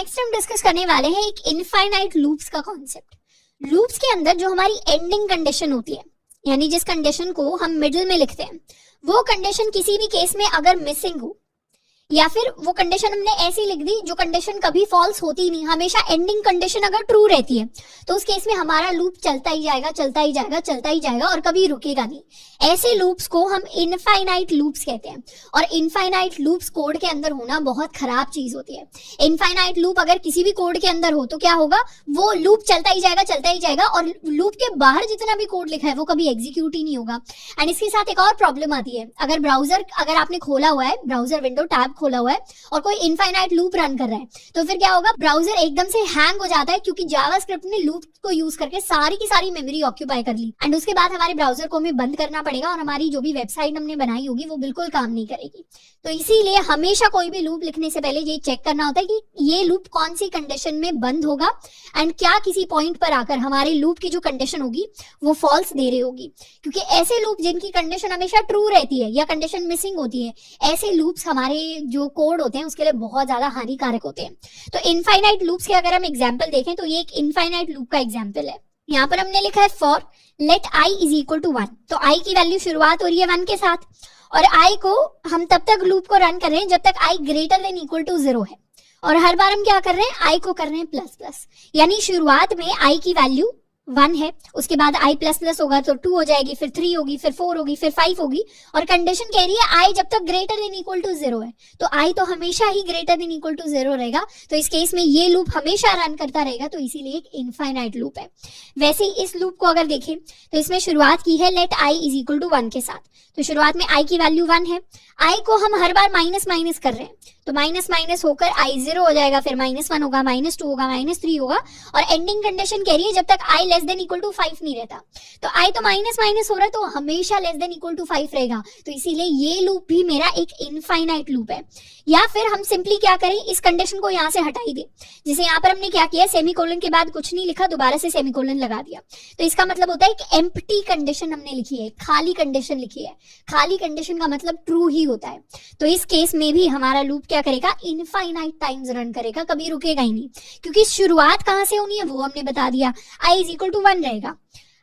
Next हम discuss करने वाले हैं एक इनफाइनाइट लूप्स का कॉन्सेप्ट। लूप्स के अंदर जो हमारी एंडिंग कंडीशन होती है, यानी जिस कंडीशन को हम मिडिल में लिखते हैं, वो कंडीशन किसी भी केस में अगर मिसिंग हो या फिर वो कंडीशन हमने ऐसी लिख दी जो कंडीशन कभी फॉल्स होती नहीं, हमेशा एंडिंग कंडीशन अगर ट्रू रहती है, तो उस केस में हमारा लूप चलता ही जाएगा, चलता ही जाएगा, चलता ही जाएगा और कभी रुकेगा नहीं। ऐसे लूप्स को हम इनफाइनाइट लूप्स कहते हैं। और इनफाइनाइट लूप्स कोड के अंदर होना बहुत खराब चीज होती है। इनफाइनाइट लूप अगर किसी भी कोड के अंदर हो तो क्या होगा, वो लूप चलता ही जाएगा, चलता ही जाएगा और लूप के बाहर जितना भी कोड लिखा है वो कभी एग्जीक्यूट ही नहीं होगा। एंड इसके साथ एक और प्रॉब्लम आती है, अगर आपने खोला हुआ है ब्राउजर विंडो टैब खोला हुआ है और कोई इनफाइनाइट लूप रन कर रहा है, तो फिर क्या होगा, ब्राउजर एकदम से हैंग हो जाता है क्योंकि जावास्क्रिप्ट ने लूप को यूज करके सारी की सारी मेमोरी ऑक्यूपाई कर ली। एंड उसके बाद हमारे ब्राउजर को हमें बंद करना पड़ेगा और हमारी जो भी वेबसाइट हमने बनाई होगी वो बिल्कुल काम नहीं करेगी। तो इसीलिए हमेशा कोई भी लूप लिखने से पहले ये चेक करना होता है कि ये लूप कौन सी कंडीशन में बंद होगा एंड क्या किसी पॉइंट पर आकर हमारे लूप की जो कंडीशन होगी वो फॉल्स दे रही होगी। क्योंकि ऐसे लूप जिनकी कंडीशन हमेशा ट्रू रहती है या कंडीशन मिसिंग होती है, ऐसे लूप्स हमारे जो कोड होते हैं उसके लिए बहुत ज्यादा हानिकारक होते हैं। तो इनफाइनाइट लूप्स के अगर हम एग्जाम्पल देखें तो ये एक इनफाइनाइट लूप का एग्जाम्पल है। यहाँ पर हमने लिखा है for let i is equal to 1, तो आई की वैल्यू शुरुआत हो रही है 1 के साथ और आई को हम तब तक लूप को रन कर रहे हैं जब तक आई ग्रेटर देन इक्वल टू 0 है। और हर बार हम क्या कर रहे हैं, आई को कर रहे हैं प्लस प्लस, यानी शुरुआत में आई की वैल्यू 1 है, उसके बाद आई प्लस प्लस होगा तो 2 हो जाएगी, फिर 3 होगी, फिर 4 होगी, फिर 5 होगी और कंडीशन कह रही है आई जब तक ग्रेटर देन इक्वल टू 0 है, तो आई तो हमेशा ही ग्रेटर देन इक्वल टू 0 रहेगा। तो इस केस में ये लूप हमेशा रन करता रहेगा, तो इसीलिए एक इनफाइनाइट लूप है। वैसे ही इस लूप को अगर देखें तो इसमें शुरुआत की है let i is equal to 1 के साथ, तो शुरुआत में आई की वैल्यू 1 है, आई को हम हर बार माइनस माइनस कर रहे हैं, तो माइनस माइनस होकर आई 0 हो जाएगा, फिर -1 होगा, -2 होगा, -3 होगा और एंडिंग कंडीशन कह रही है जब तक आई लेस देन इक्वल टू 5 नहीं रहता। तो आई तो माइनस माइनस हो रहा है तो हमेशा लेस देन इक्वल टू 5 रहेगा, तो इसीलिए ये लूप भी मेरा एक इनफाइनाइट लूप है। या फिर हम सिंपली क्या करें, इस कंडीशन को यहाँ से हटा ही दे, जैसे यहाँ पर हमने क्या किया, सेमीकोलन के बाद कुछ नहीं लिखा, दोबारा से सेमीकोलन लगा दिया, तो इसका मतलब होता है एक एम्प्टी कंडीशन हमने लिखी है, खाली कंडीशन लिखी है। खाली कंडीशन का मतलब ट्रू ही होता है। तो इस केस में भी हमारा लूप क्या करेगा, इनफाइनाइट टाइम्स रन करेगा, कभी रुकेगा ही नहीं, क्योंकि शुरुआत कहां से होनी है वो हमने बता दिया, आई इज इक्वल टू 1 रहेगा।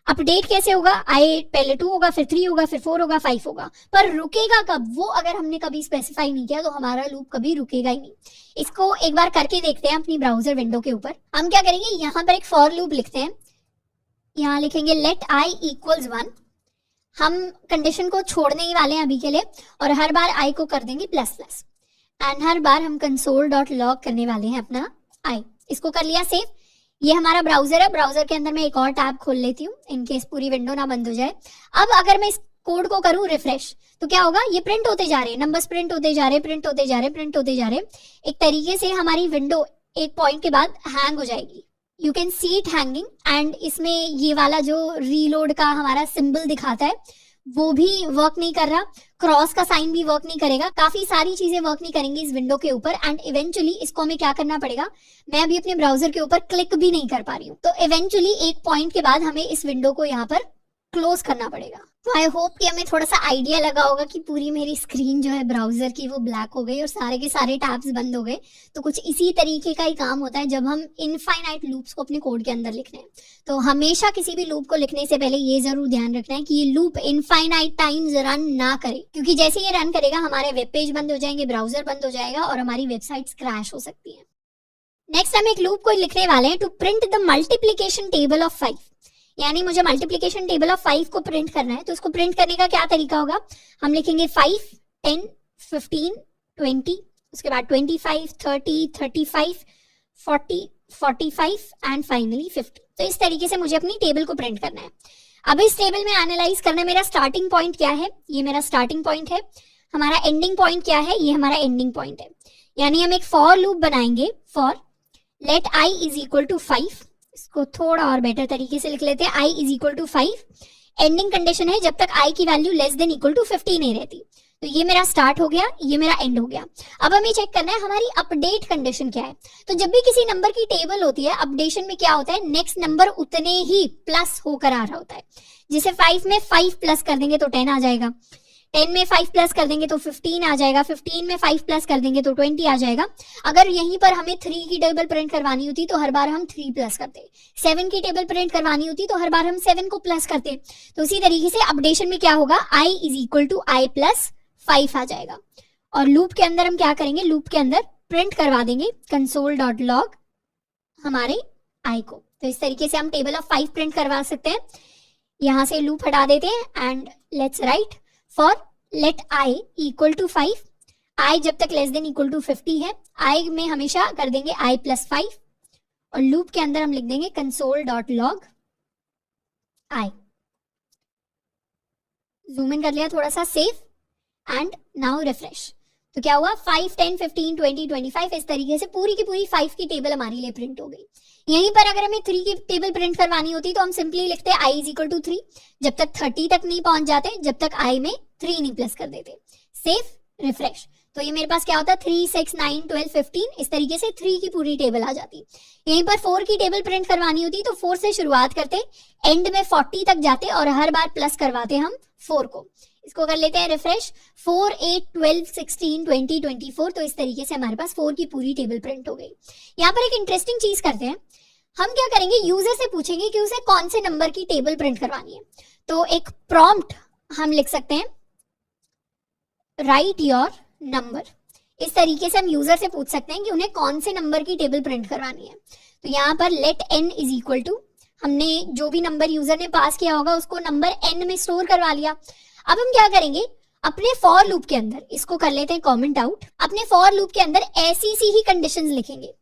अपडेट कैसे होगा, आई पहले 2 होगा, फिर 3 होगा, फिर 4 होगा, 5 होगा, पर रुकेगा कब, वो अगर हमने कभी स्पेसिफाई नहीं किया तो हमारा लूप कभी रुकेगा ही नहीं। इसको एक बार करके देखते हैं अपनी ब्राउजर विंडो के ऊपर। हम क्या करेंगे, यहाँ पर एक फॉर लूप लिखते हैं, यहाँ लिखेंगे लेट आई इक्वल्स 1, हम कंडीशन को छोड़ने ही वाले हैं अभी के लिए और हर बार आई को कर देंगे प्लस प्लस एंड हर बार हम console.log करने वाले हैं अपना आई। इसको कर लिया सेव। ये हमारा ब्राउजर है, ब्राउजर के अंदर मैं एक और टैब खोल लेती हूँ इनकेस पूरी विंडो ना बंद हो जाए। अब अगर मैं इस कोड को करूँ रिफ्रेश तो क्या होगा, ये प्रिंट होते जा रहे हैं, नंबर्स प्रिंट होते जा रहे हैं, प्रिंट होते जा रहे हैं, प्रिंट होते जा रहे हैं। एक तरीके से हमारी विंडो एक पॉइंट के बाद हैंग हो जाएगी, you can see it hanging. And इसमें ये वाला जो रीलोड का हमारा सिंबल दिखाता है वो भी वर्क नहीं कर रहा, क्रॉस का साइन भी वर्क नहीं करेगा, काफी सारी चीजें वर्क नहीं करेंगी इस विंडो के ऊपर। एंड इवेंचुअली इसको हमें क्या करना पड़ेगा, मैं अभी अपने ब्राउजर के ऊपर क्लिक भी नहीं कर पा रही हूँ, तो इवेंचुअली एक पॉइंट के बाद हमें इस विंडो को यहाँ पर क्लोज करना पड़ेगा। तो आई होप कि हमें थोड़ा सा आइडिया लगा होगा कि पूरी मेरी स्क्रीन जो है ब्राउजर की वो ब्लैक हो गई और सारे के सारे टैब्स बंद हो गए। तो कुछ इसी तरीके का ही काम होता है जब हम इनफाइनाइट लूप्स को अपने कोड के अंदर लिख रहे हैं। तो हमेशा किसी भी लूप को लिखने से पहले ये जरूर ध्यान रखना है कि ये लूप इनफाइनाइट टाइम्स रन ना करे, क्योंकि जैसे ये रन करेगा हमारे वेब पेज बंद हो जाएंगे, ब्राउजर बंद हो जाएगा और हमारी वेबसाइट क्रैश हो सकती है। नेक्स्ट हम एक लूप को लिखने वाले हैं to print the multiplication table of 5, यानी मुझे मल्टीप्लिकेशन टेबल ऑफ 5 को प्रिंट करना है। तो उसको प्रिंट करने का क्या तरीका होगा, हम लिखेंगे 5, 10, 15, 20, उसके बाद 25, 30, 35, 40, 45 एंड फाइनली 50। तो इस तरीके से मुझे अपनी टेबल को प्रिंट करना है। अब इस टेबल में एनालाइज करना है मेरा स्टार्टिंग पॉइंट क्या है, ये मेरा स्टार्टिंग पॉइंट है, हमारा एंडिंग पॉइंट क्या है, ये हमारा एंडिंग पॉइंट है। यानी हम एक फॉर लूप बनाएंगे, for let i is equal to 5, इसको थोड़ा और बेटर तरीके से लिख लेते हैं, I is equal to 5, ending condition है जब तक आई की value less than equal to 50 नहीं रहती। तो ये मेरा स्टार्ट हो गया, ये मेरा एंड हो गया। अब हमें चेक करना है हमारी अपडेट कंडीशन क्या है। तो जब भी किसी नंबर की टेबल होती है, अपडेशन में क्या होता है, नेक्स्ट नंबर उतने ही प्लस होकर आ रहा होता है। जैसे 5 में 5 प्लस कर देंगे तो 10 आ जाएगा, 10 में 5 प्लस कर देंगे तो 15 आ जाएगा, 15 में 5 प्लस कर देंगे तो 20 आ जाएगा। अगर यहीं पर हमें 3 की टेबल प्रिंट करवानी होती तो हर बार हम 3 प्लस करते, 7 की टेबल प्रिंट करवानी होती तो हर बार हम 7 को प्लस करते। तो उसी तरीके से अपडेशन में क्या होगा, i is equal to i plus 5 आ जाएगा। और लूप के अंदर हम क्या करेंगे, लूप के अंदर प्रिंट करवा देंगे console.log हमारे i को। तो इस तरीके से हम टेबल ऑफ 5 प्रिंट करवा सकते हैं। यहां से लूप हटा देते हैं and let's write for let i equal to 5, i जब तक लेस देन इक्वल टू 50 है, i में हमेशा कर देंगे i प्लस 5 और लूप के अंदर हम लिख देंगे console.log i। जूम इन कर लिया थोड़ा सा, सेव एंड नाउ रिफ्रेश। तो क्या हुआ, 5, 10, 15, 20, 25 इस तरीके से पूरी की पूरी 5 की टेबल हमारे लिए प्रिंट हो गई। यहीं पर अगर हमें 3 की टेबल प्रिंट करवानी होती तो हम सिंपली लिखते i इज इक्वल टू 3, जब तक 30 तक नहीं पहुंच जाते, जब तक i में 3 नहीं प्लस कर देते। सेव रिफ्रेश, तो ये मेरे पास क्या होता है 3, 6, 9, 12, 15 इस तरीके से 3 की पूरी टेबल आ जाती। यहीं पर 4 की टेबल प्रिंट करवानी होती तो 4 से शुरुआत करते, एंड में 40 तक जाते और हर बार प्लस करवाते हम 4 को। इसको कर लेते हैं रिफ्रेश, 4, 8, 12, 16, 20, 24। तो इस तरीके से हमारे पास 4 की पूरी टेबल प्रिंट हो गई। यहाँ पर एक इंटरेस्टिंग चीज करते हैं, हम क्या करेंगे, यूजर से पूछेंगे कि उसे कौन से नंबर की टेबल प्रिंट करवानी है। तो एक प्रॉम्प्ट हम लिख सकते हैं, राइट योर नंबर। इस तरीके से हम यूजर से पूछ सकते हैं कि उन्हें कौन से नंबर की टेबल प्रिंट करवानी है। तो यहाँ पर let n is equal to, हमने जो भी नंबर यूजर ने पास किया होगा उसको नंबर n में स्टोर करवा लिया। अब हम क्या करेंगे, अपने फॉर लूप के अंदर इसको कर लेते हैं कमेंट आउट, अपने फॉर लूप के अंदर ऐसी सी ही कंडीशंस लिखेंगे।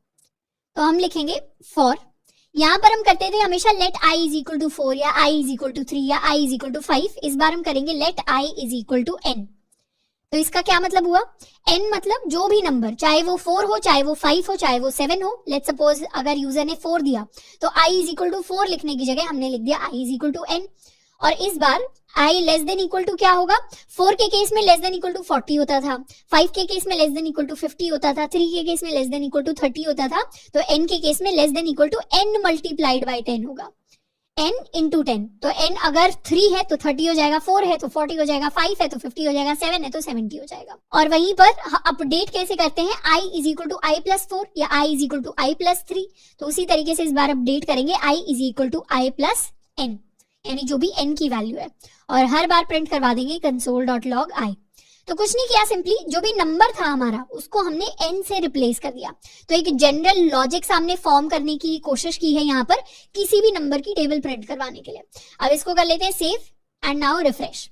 तो हम लिखेंगे फॉर, यहाँ पर हम करते थे हमेशा let i is equal to 4 या i इज इक्वल टू 3 या i इज इक्वल टू 5, इस बार हम करेंगे let i is equal to n। तो इसका क्या मतलब हुआ, n मतलब जो भी नंबर, चाहे वो 4 हो, चाहे वो 5 हो, चाहे वो 7 हो। लेट्स सपोज अगर यूजर ने 4 दिया तो i इज इक्वल टू 4 लिखने की जगह हमने लिख दिया i is equal to n। और इस बार i less than equal to क्या होगा, 4 के केस में लेस देन इक्वल टू 40 होता था, 5 के केस में लेस देन इक्वल टू 50 होता था, 3 के केस में लेस देन इक्वल टू 30 होता था। तो n के केस में less than equal to n multiplied by 10 होगा, n इंटू 10। तो n अगर 3 है तो 30 हो जाएगा, 4 है तो 40 हो जाएगा, 5 है तो 50 हो जाएगा, 7 है तो 70 हो जाएगा। और वहीं पर अपडेट कैसे करते हैं, i is equal to i plus 4 या i is equal to i plus 3। तो उसी तरीके से इस बार अपडेट करेंगे i is equal to i plus n, यानी जो भी n की वैल्यू है, और हर बार प्रिंट करवा देंगे console.log i। तो कुछ नहीं किया, सिंपली जो भी नंबर था हमारा उसको हमने n से रिप्लेस कर दिया। तो एक जनरल लॉजिक सामने फॉर्म करने की कोशिश की है यहाँ पर किसी भी नंबर की टेबल प्रिंट करवाने के लिए। अब इसको कर लेते हैं सेव एंड नाउ रिफ्रेश।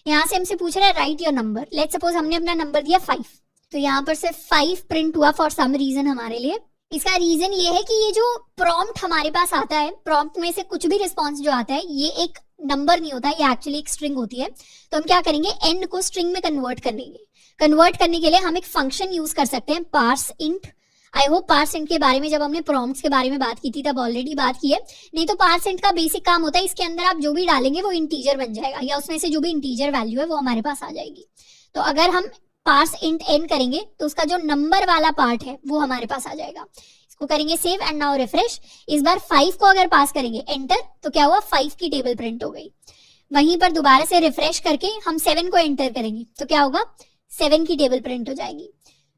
यहाँ से हमसे पूछ रहा है right your number. Let's suppose हमने अपना नंबर दिया 5, तो यहाँ पर सिर्फ 5 प्रिंट हुआ फॉर सम रीजन हमारे लिए। इसका रीजन ये है कि ये जो प्रॉम्प्ट हमारे पास आता है, प्रॉम्प्ट में से कुछ भी रिस्पॉन्स जो आता है ये एक नंबर नहीं होता, ये एक्चुअली एक स्ट्रिंग होती है। तो हम क्या करेंगे, n को स्ट्रिंग में कन्वर्ट करेंगे। कन्वर्ट करने के लिए हम एक फंक्शन यूज कर सकते हैं, parse int. I hope parse int के बारे में जब हमने प्रॉम्प्ट्स के बारे में बात की थी तब ऑलरेडी बात की है, नहीं तो पार्स इंट का बेसिक काम होता है इसके अंदर आप जो भी डालेंगे वो इंटीजर बन जाएगा, या उसमें से जो भी इंटीजर वैल्यू है वो हमारे पास आ जाएगी। तो अगर हम पार्स इंट n करेंगे तो उसका जो नंबर वाला पार्ट है वो हमारे पास आ जाएगा। इसको करेंगे सेव एंड नाउ रिफ्रेश। इस बार 5 को अगर पास करेंगे एंटर तो क्या हुआ, 5 की टेबल प्रिंट हो गई। वहीं पर दोबारा से रिफ्रेश करके हम 7 को एंटर करेंगे तो क्या होगा, 7 की टेबल प्रिंट हो जाएगी।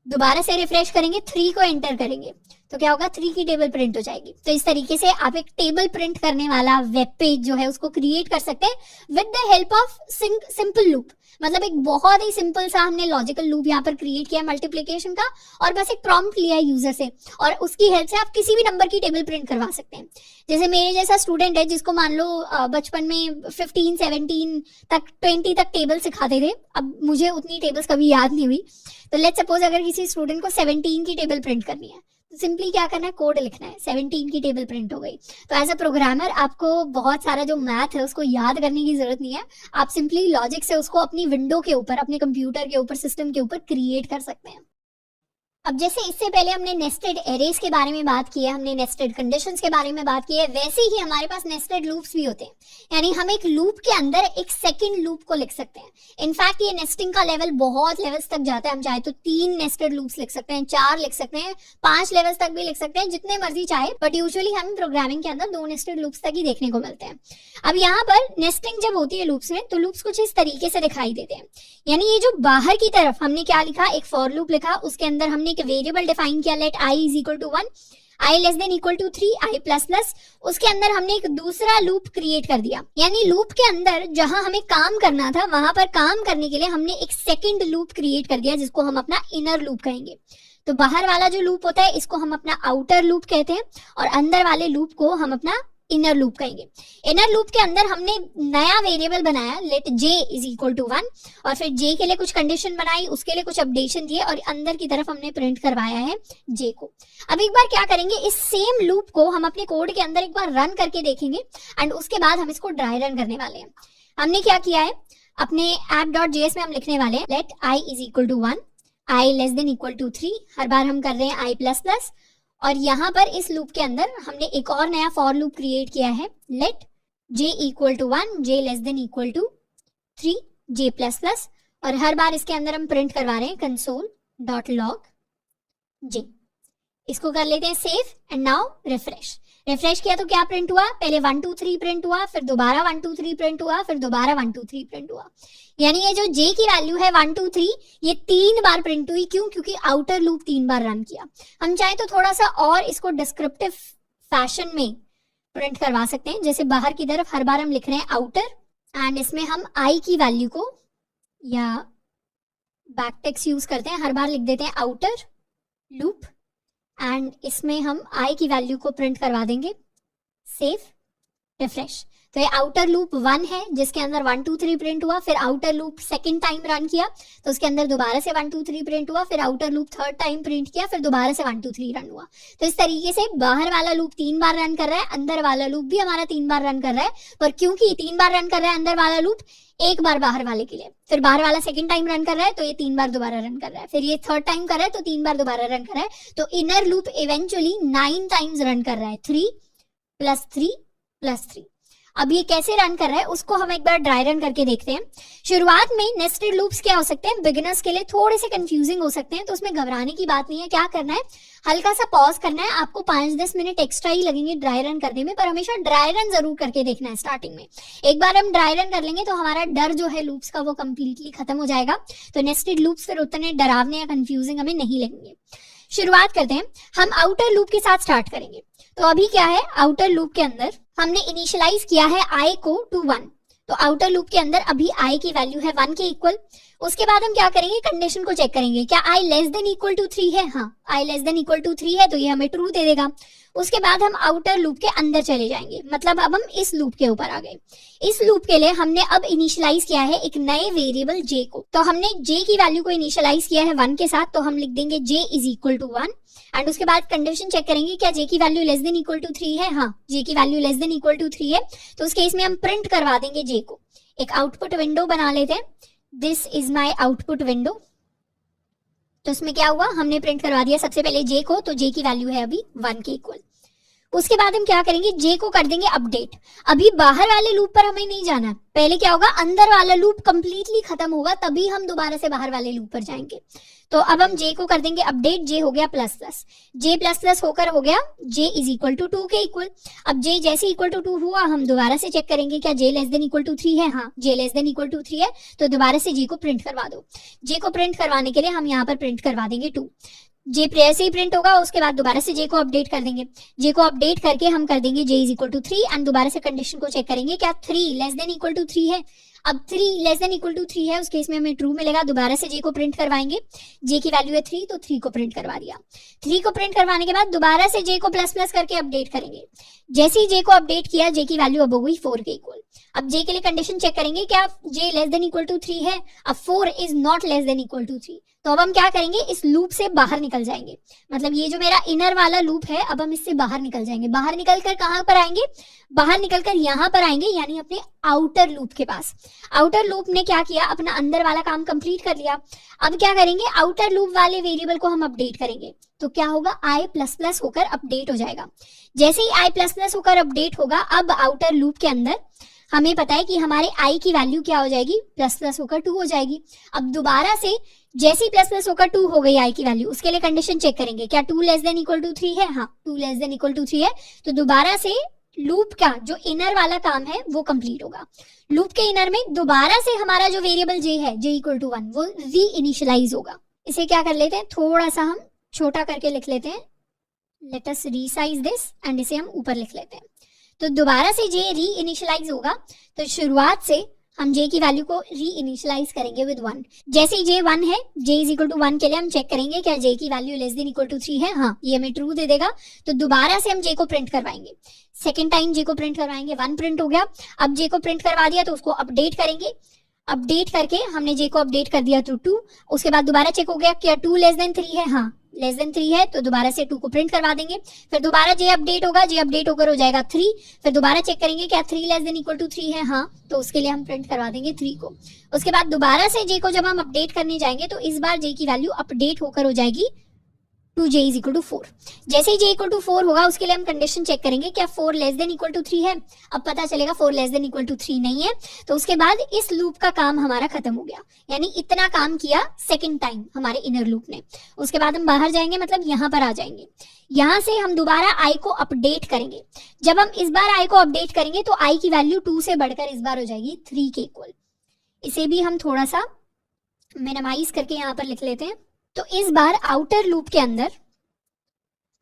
दोबारा से रिफ्रेश करेंगे, 3 को एंटर करेंगे तो क्या होगा, 3 की टेबल प्रिंट हो जाएगी। तो इस तरीके से आप एक टेबल प्रिंट करने वाला वेब पेज जो है उसको क्रिएट कर सकते हैं with the help of simple loop. मतलब एक बहुत ही सिंपल सा हमने लॉजिकल लूप यहाँ पर क्रिएट किया मल्टीप्लिकेशन का, और बस एक प्रॉम्प्ट लिया है यूजर से, और उसकी हेल्प से आप किसी भी नंबर की टेबल प्रिंट करवा सकते हैं। जैसे मेरे जैसा स्टूडेंट है जिसको मान लो बचपन में 15, 17 तक 20 तक टेबल सिखाते थे, अब मुझे उतनी टेबल्स कभी याद नहीं हुई। तो लेट्स सपोज अगर किसी स्टूडेंट को 17 की टेबल प्रिंट करनी है तो सिंपली क्या करना है, कोड लिखना है, 17 की टेबल प्रिंट हो गई। तो एज अ प्रोग्रामर आपको बहुत सारा जो मैथ है उसको याद करने की जरूरत नहीं है, आप सिंपली लॉजिक से उसको अपनी विंडो के ऊपर, अपने कंप्यूटर के ऊपर, सिस्टम के ऊपर क्रिएट कर सकते हैं। अब जैसे इससे पहले हमने नेस्टेड एरेज के बारे में बात की है, हमने नेस्टेड कंडीशंस के बारे में बात की है, वैसे ही हमारे पास नेस्टेड लूप्स भी होते हैं। यानी हम एक लूप के अंदर एक सेकंड लूप को लिख सकते हैं। इनफैक्ट ये नेस्टिंग का लेवल बहुत लेवल्स तक जाता है। हम चाहे तो 3 नेस्टेड लूप्स लिख सकते हैं, 4 लिख सकते हैं, 5 लेवल्स तक भी लिख सकते हैं, जितने मर्जी चाहे, बट यूजुअली हम प्रोग्रामिंग के अंदर 2 नेस्टेड लूप्स तक ही देखने को मिलते हैं। अब यहाँ पर नेस्टिंग जब होती है लूप्स में, तो लूप्स कुछ इस तरीके से दिखाई देते हैं। यानी ये जो बाहर की तरफ हमने क्या लिखा, एक फॉर लूप लिखा, उसके अंदर हमने एक वेरिएबल डिफाइन किया, let i is equal to 1, i less than equal to 3, i plus plus. उसके अंदर हमने एक दूसरा लूप क्रिएट कर दिया। यानी लूप के अंदर जहां हमें काम करना था, वहां पर काम करने के लिए हमने एक सेकंड लूप क्रिएट कर दिया, जिसको हम अपना इनर लूप कहेंगे। तो बाहर वाला जो लूप होता है, इसको हम अपना आउटर लूप कहते हैं, और अंदर वाले लूप को हम अपना इनर लूप कहेंगे। इनर लूप के अंदर हमने नया वेरिएबल बनाया, let j is equal to 1, और फिर j के लिए कुछ कंडीशन बनाई, उसके लिए कुछ अपडेशन दिए, और अंदर की तरफ हमने प्रिंट करवाया है j को। अब एक बार क्या करेंगे, इस सेम लूप को हम अपने कोड के अंदर एक बार रन करके देखेंगे, एंड उसके बाद हम इसको ड्राई रन करने वाले हैं। हमने क्या किया है, अपने app.js में हम लिखने वाले हैं, let i is equal to 1, i less than equal to 3, हर बार हम कर रहे हैं i प्लस प्लस, और यहाँ पर इस लूप के अंदर हमने एक और नया फॉर लूप क्रिएट किया है, let j equal to 1, j less than equal to 3, j plus plus, और हर बार इसके अंदर हम प्रिंट करवा रहे हैं console.log j। इसको कर लेते हैं save, and now refresh. Refresh किया तो क्या प्रिंट हुआ, पहले 1 2 3 प्रिंट हुआ, फिर दोबारा 1 2 3 प्रिंट हुआ, फिर दोबारा 1 2 3 प्रिंट हुआ। यानी ये जो j की वैल्यू है 1 2 3, ये 3 बार प्रिंट हुई। क्यों? क्योंकि आउटर लूप 3 बार रन किया। हम चाहे तो थोड़ा सा और इसको डिस्क्रिप्टिव फैशन में प्रिंट करवा सकते हैं, जैसे बाहर की तरफ हर बार हम लिख रहे हैं आउटर, एंड इसमें हम i की वैल्यू को या बैक टेक्स्ट यूज करते हैं, हर बार लिख देते हैं आउटर लूप, एंड इसमें हम i की वैल्यू को प्रिंट करवा देंगे। Save, refresh. तो ये आउटर लूप 1 है, जिसके अंदर 1 2 3 प्रिंट हुआ, फिर outer loop second time run किया तो उसके अंदर दोबारा से 1 2 3 प्रिंट हुआ, फिर outer loop third time print किया, फिर दोबारा से 1 2 3 रन हुआ। तो इस तरीके से बाहर वाला लूप 3 बार रन कर रहा है, अंदर वाला लूप भी हमारा 3 बार रन कर रहा है। पर क्योंकि 3 बार रन कर रहा है अंदर वाला लूप, एक बार बाहर वाले के लिए, फिर बाहर वाला सेकंड टाइम रन कर रहा है तो ये 3 बार दोबारा रन कर रहा है, फिर ये थर्ड टाइम कर रहा है तो 3 बार दोबारा रन कर रहा है। तो inner loop eventually 9 times run कर रहा है, 3 प्लस 3 प्लस 3। अब ये कैसे रन कर रहा है उसको हम एक बार ड्राई रन करके देखते हैं। शुरुआत में नेस्टेड लूप्स क्या हो सकते हैं, बिगिनर्स के लिए थोड़े से कंफ्यूजिंग हो सकते हैं, तो उसमें घबराने की बात नहीं है। क्या करना है, हल्का सा पॉज करना है। आपको 5-10 मिनट एक्स्ट्रा ही लगेंगे ड्राई रन करने में, पर हमेशा ड्राई रन जरूर करके देखना है स्टार्टिंग में। एक बार हम ड्राई रन कर लेंगे तो हमारा डर जो है लूप्स का वो कंप्लीटली खत्म हो जाएगा। तो नेस्टेड लूप्स फिर उतने डरावने या कंफ्यूजिंग हमें नहीं लगेंगे। शुरुआत करते हैं, हम आउटर लूप के साथ स्टार्ट करेंगे। तो अभी क्या है, आउटर लूप के अंदर हमने इनिशियलाइज किया है i को टू 1। तो आउटर लूप के अंदर अभी i की वैल्यू है 1 के इक्वल। उसके बाद हम क्या करेंगे, कंडीशन को चेक करेंगे, क्या i less than equal to 3 है। हाँ, i less than equal to 3 है तो ये हमें ट्रू दे देगा। उसके बाद हम आउटर लूप के अंदर चले जाएंगे, मतलब अब हम इस लूप के ऊपर आ गए। इस लूप के लिए हमने अब इनिशियलाइज किया है एक नए वेरिएबल j को। तो हमने j की वैल्यू को इनिशियलाइज किया है 1 के साथ, तो हम लिख देंगे j is equal to 1, and उसके बाद कंडीशन चेक करेंगे क्या j की value less than equal to 3 है। हाँ, j की value less than equal to 3 है, तो उस केस में हम प्रिंट करवा देंगे j को। एक आउटपुट विंडो बना लेते हैं, this is my output window. तो उसमें क्या हुआ, हमने प्रिंट करवा दिया सबसे पहले j को, तो j की वैल्यू है अभी 1 के इक्वल। उसके बाद हम क्या करेंगे, j को कर देंगे अपडेट। अभी बाहर वाले लूप पर हमें नहीं जाना, पहले क्या होगा, अंदर वाला लूप कंप्लीटली खत्म होगा तभी हम दोबारा से बाहर वाले लूप पर जाएंगे। तो अब हम j को कर देंगे अपडेट, j हो गया plus plus, j plus plus होकर हो गया j इज इक्वल टू 2 के इक्वल। अब j जैसे इक्वल टू 2 हुआ, हम दोबारा से चेक करेंगे क्या j less than equal to 3 है। हाँ, j less than equal to 3 है, तो दोबारा से j को प्रिंट करवा दो। j को प्रिंट करवाने के लिए हम यहाँ पर प्रिंट करवा देंगे 2। j से ही प्रिंट होगा, उसके बाद दोबारा से j को अपडेट कर देंगे। j को अपडेट करके हम कर देंगे j is equal to 3, and दोबारा से कंडीशन को चेक करेंगे क्या 3 लेस देन इक्वल टू 3 है। अब 3 लेस देन इक्वल टू 3 है, उस केस में हमें ट्रू मिलेगा। दोबारा से j को प्रिंट करवाएंगे, j की वैल्यू है 3 तो 3 को प्रिंट करवा दिया। 3 को प्रिंट करवाने के बाद दोबारा से j को प्लस प्लस करके अपडेट करेंगे। जैसे ही j को अपडेट किया, j की वैल्यू अब हो गई 4 के इक्वल। अब j के लिए कंडीशन चेक करेंगे क्या j less than equal to 3 है। अब 4 is not less than equal to 3, तो अब हम क्या करेंगे, इस लूप से बाहर निकल जाएंगे। मतलब ये जो मेरा इनर वाला लूप है, अब हम इससे बाहर निकल जाएंगे। बाहर निकल कर कहां पर आएंगे, बाहर निकलकर यहां पर आएंगे, यानी अपने आउटर लूप के पास। आउटर लूप ने क्या किया, अपना अंदर वाला काम कंप्लीट कर लिया। अब क्या करेंगे, आउटर लूप वाले वेरिएबल को हम अपडेट करेंगे। तो क्या होगा, i++ होकर अपडेट हो जाएगा। जैसे ही i++ होकर अपडेट होगा, अब आउटर लूप के अंदर हमें पता है कि हमारे i की वैल्यू क्या हो जाएगी, ++ होकर 2 हो जाएगी। अब दोबारा से जैसे ही ++ होकर 2 हो गई i की वैल्यू, उसके लिए कंडीशन चेक करेंगे, क्या 2 ≤ 3 है। हाँ, 2 ≤ 3 है। तो दोबारा से लूप का जो इनर वाला काम है वो कंप्लीट होगा। लूप के इनर में दोबारा से हमारा जो वेरिएबल j है, j = 1, वो री इनिशियलाइज होगा। इसे क्या कर लेते हैं, थोड़ा सा हम छोटा करके लिख लेते हैं। Let us resize this and इसे हम ऊपर लिख लेते हैं। तो दोबारा से j री इनिशियलाइज होगा। तो शुरुआत से हम j की वैल्यू को री इनिशियलाइज करेंगे विद 1। जैसे ही j 1 है, j = 1 के लिए हम चेक करेंगे क्या j की वैल्यू <= 3 है। हाँ, ये हमें ट्रू दे देगा। तो दोबारा से हम j को प्रिंट करवाएंगे। सेकेंड टाइम j को प्रिंट करवाएंगे, 1 प्रिंट हो गया। अब j को प्रिंट करवा दिया तो उसको अपडेट करेंगे। अपडेट करके हमने j को अपडेट कर दिया तो 2। उसके बाद दोबारा चेक हो गया क्या 2 <= 3 है। हाँ, <3 है। तो दोबारा से 2 को प्रिंट करवा देंगे। फिर दोबारा j अपडेट होगा, j अपडेट होकर हो जाएगा 3। फिर दोबारा चेक करेंगे क्या 3 <= 3 है। हाँ, तो उसके लिए हम प्रिंट करवा देंगे 3 को। उसके बाद दोबारा से j को जब हम अपडेट करने जाएंगे तो इस बार j की वैल्यू अपडेट होकर हो जाएगी 2j = 4। जैसे ही j = 4 होगा, उसके लिए हम कंडीशन चेक करेंगे क्या 4 <= 3 है। अब पता चलेगा 4 <= 3 नहीं है। तो उसके बाद इस लूप का काम हमारा खत्म हो गया, यानी इतना काम किया सेकंड टाइम हमारे इनर लूप ने। उसके बाद हम बाहर जाएंगे, मतलब यहाँ पर आ जाएंगे। यहाँ से हम दोबारा i को अपडेट करेंगे। जब हम इस बार i को अपडेट करेंगे तो i की वैल्यू 2 से बढ़कर इस बार हो जाएगी 3 के इक्वल। इसे भी हम थोड़ा सा मिनिमाइज करके यहाँ पर लिख लेते हैं। तो इस बार आउटर लूप के अंदर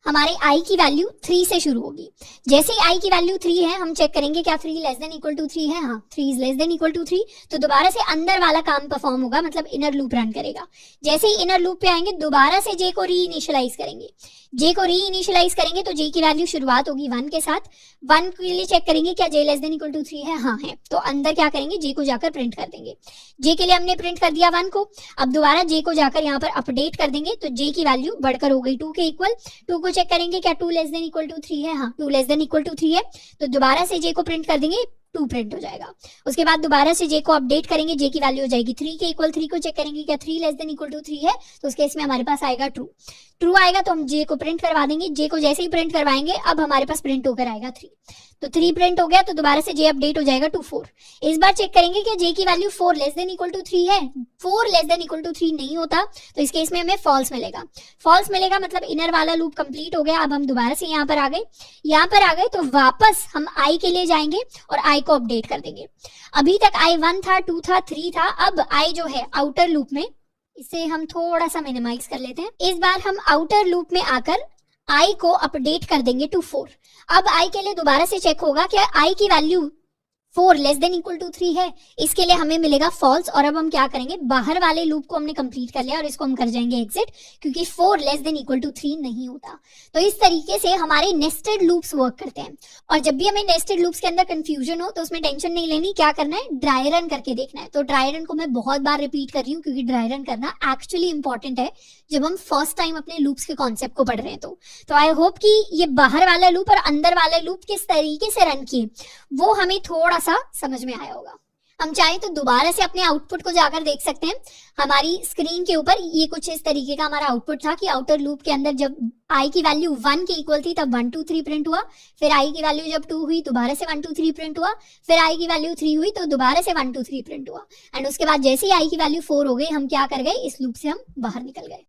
हमारे i की वैल्यू 3 से शुरू होगी। जैसे ही i की वैल्यू 3 है, हम चेक करेंगे क्या 3 <= 3 है। हाँ, 3 <= 3। तो दोबारा से अंदर वाला काम परफॉर्म होगा, मतलब इनर लूप रन करेगा। जैसे ही इनर लूप पे आएंगे, दोबारा से j को री इनिशियलाइज करेंगे। j को री इनिशियलाइज करेंगे तो j की वैल्यू शुरुआत होगी 1 के साथ। 1 के लिए चेक करेंगे क्या j <= 3 है। हाँ है। तो अंदर क्या करेंगे, j को जाकर प्रिंट कर देंगे। j के लिए हमने प्रिंट कर दिया 1 को। अब दोबारा j को जाकर यहाँ पर अपडेट कर देंगे तो j की वैल्यू बढ़कर हो गई 2 के इक्वल। 2 को चेक करेंगे क्या 2 <= 3 है। हाँ, 2 <= 3 है। तो दोबारा से j को प्रिंट कर देंगे, 2 प्रिंट हो जाएगा। उसके बाद दोबारा से j को अपडेट करेंगे, j की वैल्यू हो जाएगी 3 के इक्वल। 3 को चेक करेंगे क्या 3 <= 3 है। तो उस केस में हमारे पास आएगा ट्रू। ट्रू आएगा तो हम j को प्रिंट करवा देंगे। j को जैसे ही प्रिंट करवाएंगे, अब हमारे पास प्रिंट होकर आएगा 3। तो 3 प्रिंट हो गया तो दोबारा से j अपडेट हो जाएगा टू 4। इस बार चेक करेंगे कि j की वैल्यू 4 <= 3 है। 4 <= 3 नहीं होता, तो इस केस में हमें फॉल्स मिलेगा। फॉल्स मिलेगा मतलब इनर वाला लूप कंप्लीट हो गया। अब हम दोबारा से यहाँ पर आ गए। यहाँ पर आ गए तो वापस हम i के लिए जाएंगे और i को अपडेट कर देंगे। अभी तक i 1 था, 2 था, 3 था। अब i जो है आउटर लूप में, इसे हम थोड़ा सा मिनिमाइज कर लेते हैं। इस बार हम आउटर लूप में आकर i को अपडेट कर देंगे टू 4। अब i के लिए दोबारा से चेक होगा कि i की वैल्यू 4 <= 3 है। इसके लिए हमें मिलेगा फॉल्स। और अब हम क्या करेंगे, बाहर वाले लूप को हमने कंप्लीट कर लिया और इसको हम कर जाएंगे एग्जिट, क्योंकि 4 <= 3 नहीं होता। तो इस तरीके से हमारे नेस्टेड लूप्स वर्क करते हैं। और जब भी हमें नेस्टेड लूप्स के अंदर कंफ्यूजन हो तो उसमें टेंशन नहीं लेनी, क्या करना है, ड्राई रन करके देखना है। तो ड्राई रन को मैं बहुत बार रिपीट कर रही हूँ, क्योंकि ड्राई रन करना एक्चुअली इंपॉर्टेंट है जब हम फर्स्ट टाइम अपने लूप्स के कॉन्सेप्ट को पढ़ रहे हैं। तो आई होप कि ये बाहर वाला लूप और अंदर वाला लूप किस तरीके से रन किए वो हमें थोड़ा सा समझ में आया होगा। हम चाहें तो दोबारा से अपने आउटपुट को जाकर देख सकते हैं। हमारी स्क्रीन के ऊपर ये कुछ इस तरीके का हमारा आउटपुट था कि आउटर लूप के अंदर जब i की वैल्यू 1 के इक्वल थी तब 1 2 3 प्रिंट हुआ। फिर i की वैल्यू जब 2 हुई दोबारा से 1 2 3 प्रिंट हुआ। फिर i की वैल्यू 3 हुई तो दोबारा से 1 2 3 प्रिंट हुआ। एंड उसके बाद जैसे ही i की वैल्यू 4 हो गई, हम क्या कर गए, इस लूप से हम बाहर निकल गए।